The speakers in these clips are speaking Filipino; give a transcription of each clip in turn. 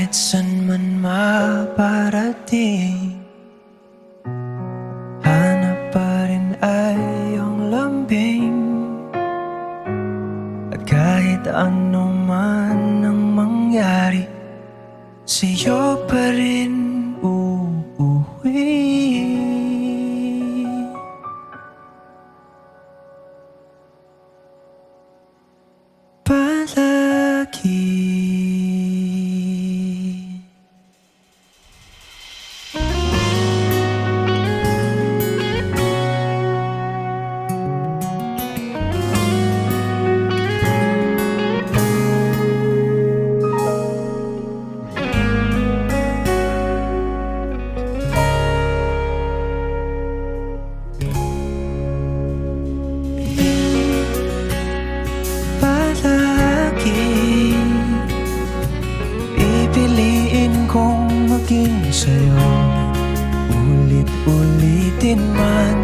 Kahit san man maparating, hanap pa rin ay iyong lambing. At kahit ano man ang mangyari, sa'yo pa rin uuwi. Palagi. Pipiliin kong maging sa'yo, ulit-ulitin man.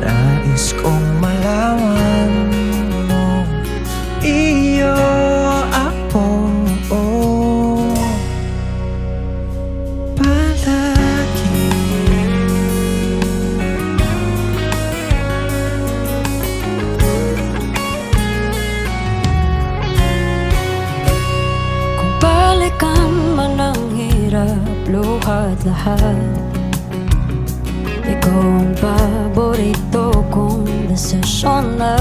Nais kong malaman mo, iyo ako, palagi. Kung balikan man ang hirap, luhat lahat, ikaw ang paborito kong desisyon na.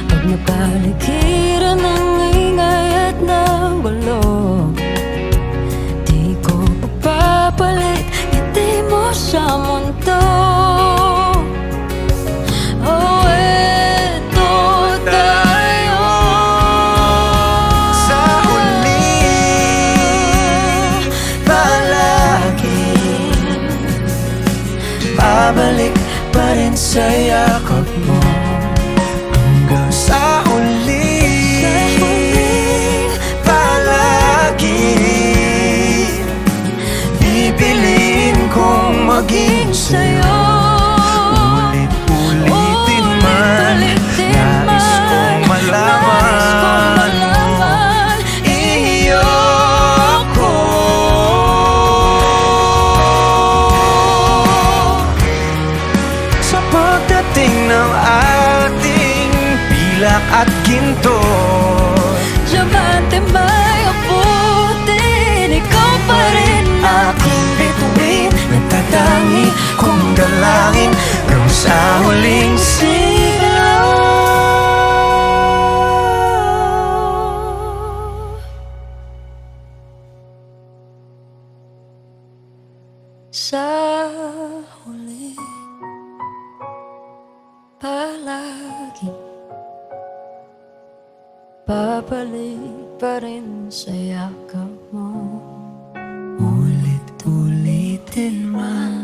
Pag napaligiran ng ingay at ng bulog, di ko papapalit ngiti mo sa mundo. Oh, eto tayo Sa uli, palagi babalik pa rin sa yakap mo. Hanggang sa uli, palagi pipiliin kong maging sa'yo, ulit-ulitin man. Nais kong malaman, iyo ako. Sa pagdating ng ating pilak at ginto, diamante may abutin, ikaw pa rin aking bituin, nagtatangi kong dalangin hanggang sa huling sigaw. sa huli. Palagi babalik pa rin sa yakap mo. Ulit-ulitin man.